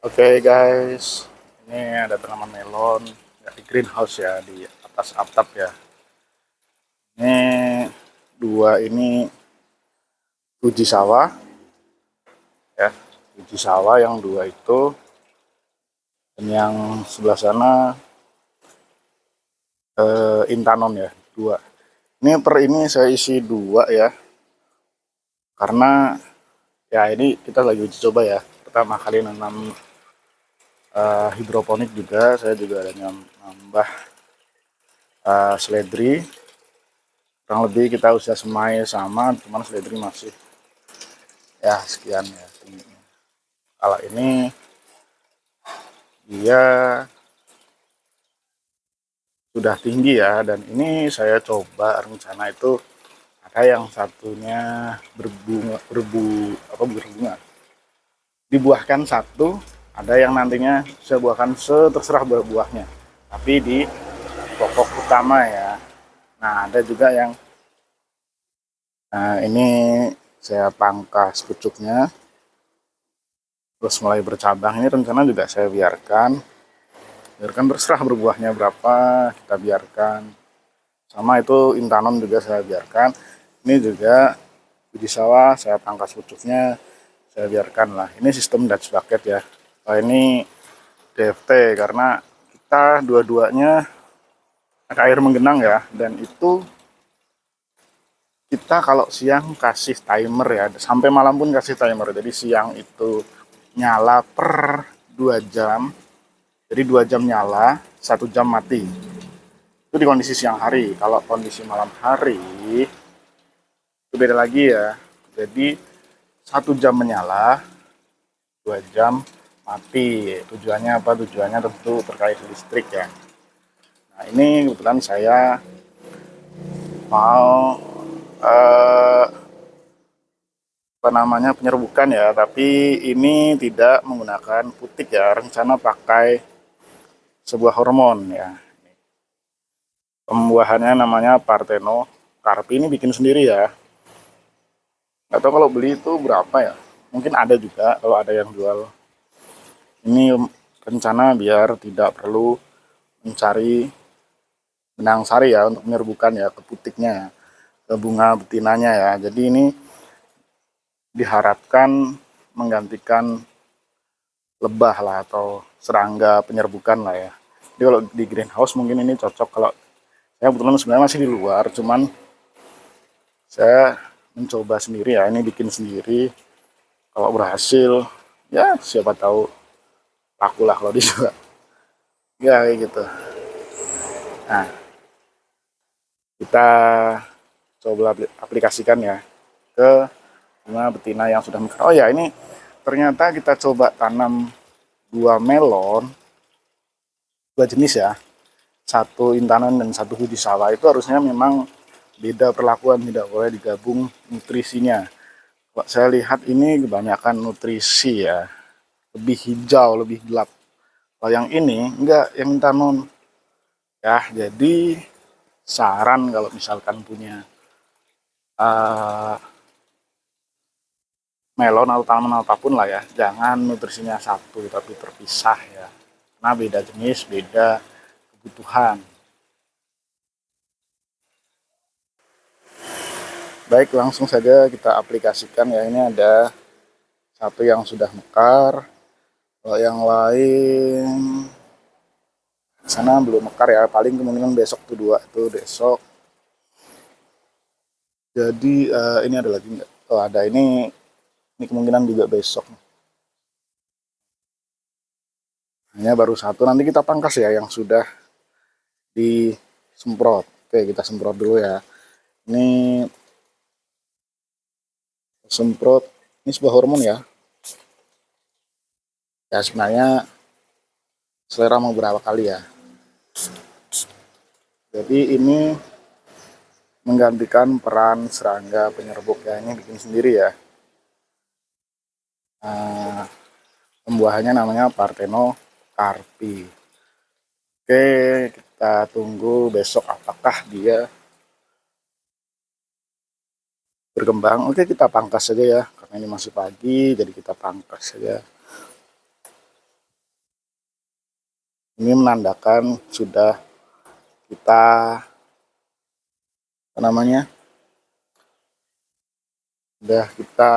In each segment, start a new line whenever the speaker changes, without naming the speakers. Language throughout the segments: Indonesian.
Oke guys, ini ada tanaman melon ya, di greenhouse ya, di atas atap ya. Ini dua ini uji sawah ya, uji sawah yang dua itu, dan yang sebelah sana intanon ya, dua. Ini per ini saya isi dua ya, karena ya ini kita lagi uji coba ya. Pertama kali nanam hidroponik juga, saya juga ada nambah seledri. Kurang lebih kita usia semai sama, cuman seledri masih ya sekian ya tingginya. Kalau ini dia sudah tinggi ya, dan ini saya coba rencana itu ada yang satunya berbunga, dibuahkan satu, ada yang nantinya saya buahkan terserah buahnya, tapi di pokok utama ya. Nah ada juga yang ini saya pangkas pucuknya terus mulai bercabang. Ini rencana juga saya biarkan terserah berbuahnya berapa, kita biarkan. Sama itu intanon juga saya biarkan. Ini juga di sawah saya pangkas pucuknya, saya biarkan lah. Ini sistem Dutch bucket ya. Ini DFT karena kita dua-duanya air menggenang ya, dan itu kita kalau siang kasih timer ya, sampai malam pun kasih timer. Jadi siang itu nyala per 2 jam, jadi 2 jam nyala, 1 jam mati. Itu di kondisi siang hari. Kalau kondisi malam hari itu beda lagi ya. Jadi 1 jam menyala, 2 jam mati. Tujuannya apa? Tujuannya tentu terkait listrik ya. Nah ini kebetulan saya mau penyerbukan ya, tapi ini tidak menggunakan putik ya. Rencana pakai sebuah hormon ya. Pembuahannya namanya Parteno Carpi, ini bikin sendiri ya. Nggak tahu kalau beli itu berapa ya. Mungkin ada juga kalau ada yang jual. Ini rencana biar tidak perlu mencari benang sari ya untuk menyerbukan ya ke putiknya, ke bunga betinanya ya. Jadi ini diharapkan menggantikan lebah lah atau serangga penyerbukan lah ya. Jadi kalau di greenhouse mungkin ini cocok. Kalau saya kebetulan sebenarnya masih di luar, cuman saya mencoba sendiri ya, ini bikin sendiri. Kalau berhasil ya siapa tahu laku lah kalau dijual ya kayak gitu. Nah kita coba aplikasikan ya ke bunga betina yang sudah mekar. Oh ya, ini ternyata kita coba tanam dua melon, dua jenis ya, satu intanon dan satu fujisawa. Itu harusnya memang beda perlakuan, tidak boleh digabung nutrisinya. Kok saya lihat ini kebanyakan nutrisi ya, lebih hijau, lebih gelap. Kalau yang ini enggak, yang intanon ya. Jadi saran kalau misalkan punya uh, melon atau tanaman apapun lah ya, jangan nutrisinya satu tapi terpisah ya, karena beda jenis, beda kebutuhan. Baik, langsung saja kita aplikasikan ya. Ini ada satu yang sudah mekar, kalau yang lain sana belum mekar ya, paling kemungkinan besok tuh, dua itu besok. Jadi ini ada lagi nggak? Oh ada, ini kemungkinan juga besok. Hanya baru satu, nanti kita pangkas ya yang sudah disemprot. Oke, kita semprot dulu ya. Ini semprot, ini sebuah hormon ya. Ya sebenarnya selera mau berapa kali ya. Jadi ini menggantikan peran serangga penyerbuk ya, ini bikin sendiri ya. Nah, pembuahannya namanya Parteno Carpi. Oke, kita tunggu besok apakah dia berkembang. Oke, kita pangkas saja ya, karena ini masih pagi, jadi kita pangkas saja. Ini menandakan sudah kita apa namanya, sudah kita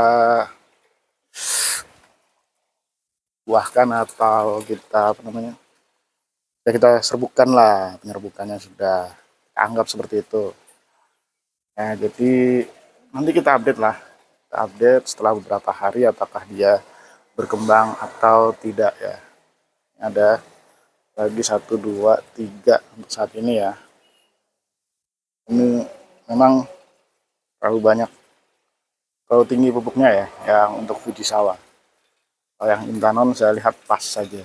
buahkan atau kita apa namanya, ya kita serbukan lah, penyerbukannya sudah anggap seperti itu. Nah, jadi nanti kita update lah, kita update setelah beberapa hari apakah dia berkembang atau tidak ya. Ada lagi 1, 2, 3 untuk saat ini ya. Ini memang terlalu banyak, terlalu tinggi pupuknya ya, yang untuk Fujisawa. Kalau yang Intanon saya lihat pas saja.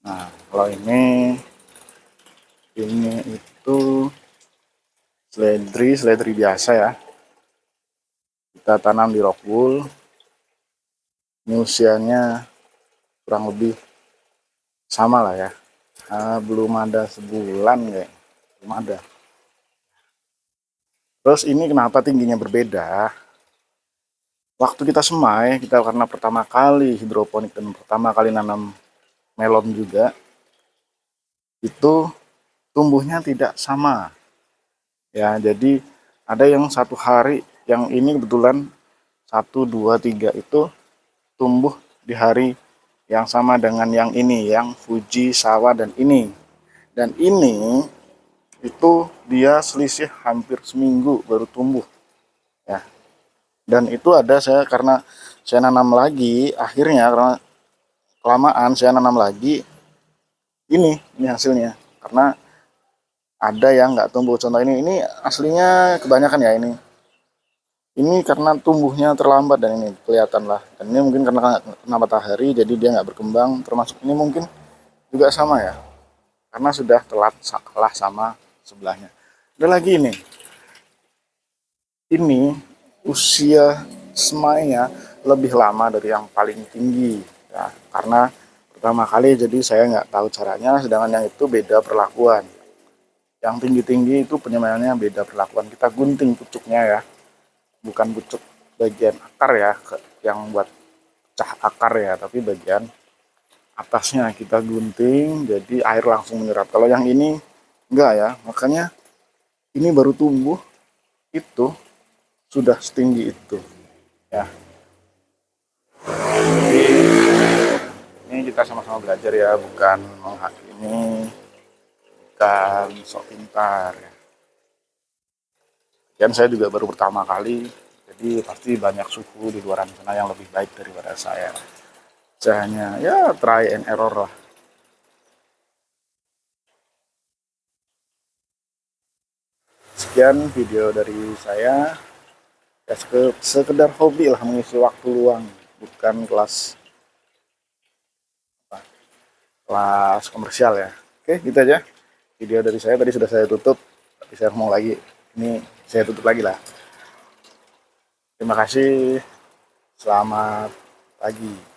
Nah, kalau ini itu seledri biasa ya. Kita tanam di rockwool. Ini usianya kurang lebih sama lah ya. Belum ada sebulan kayak, belum ada. Terus ini kenapa tingginya berbeda? Waktu kita semai, kita karena pertama kali hidroponik dan pertama kali nanam melon juga, itu tumbuhnya tidak sama. Ya, jadi ada yang 1 hari, yang ini kebetulan 1, 2, 3 itu tumbuh di hari yang sama dengan yang ini, yang Fujisawa dan ini. Dan ini itu dia selisih hampir seminggu baru tumbuh. Ya. Dan itu ada saya karena saya nanam lagi, akhirnya karena kelamaan saya nanam lagi, ini hasilnya. Karena ada yang nggak tumbuh. Contoh ini aslinya kebanyakan ya ini. Ini karena tumbuhnya terlambat dan ini kelihatan lah. Dan ini mungkin karena kena matahari jadi dia nggak berkembang. Termasuk ini mungkin juga sama ya. Karena sudah telat kalah sama sebelahnya. Ada lagi ini. Ini usia semainya lebih lama dari yang paling tinggi. Ya, karena pertama kali jadi saya nggak tahu caranya. Sedangkan yang itu beda perlakuan. Yang tinggi-tinggi itu penyemaiannya beda perlakuan. Kita gunting pucuknya ya. Bukan pucuk bagian akar ya, yang buat pecah akar ya, tapi bagian atasnya kita gunting, jadi air langsung menyerap. Kalau yang ini enggak ya, makanya ini baru tumbuh itu sudah setinggi itu ya. Jadi ini kita sama-sama belajar ya, bukan menghakimi, bukan sok pintar ya. Dan saya juga baru pertama kali, jadi pasti banyak suhu di luar sana yang lebih baik daripada saya. Saya hanya ya try and error lah. Sekian video dari saya. Ya, sekedar hobi lah, mengisi waktu luang, bukan kelas komersial ya. Oke, gitu aja video dari saya. Tadi sudah saya tutup, tapi saya ngomong lagi, ini saya tutup lagi lah. Terima kasih, selamat pagi.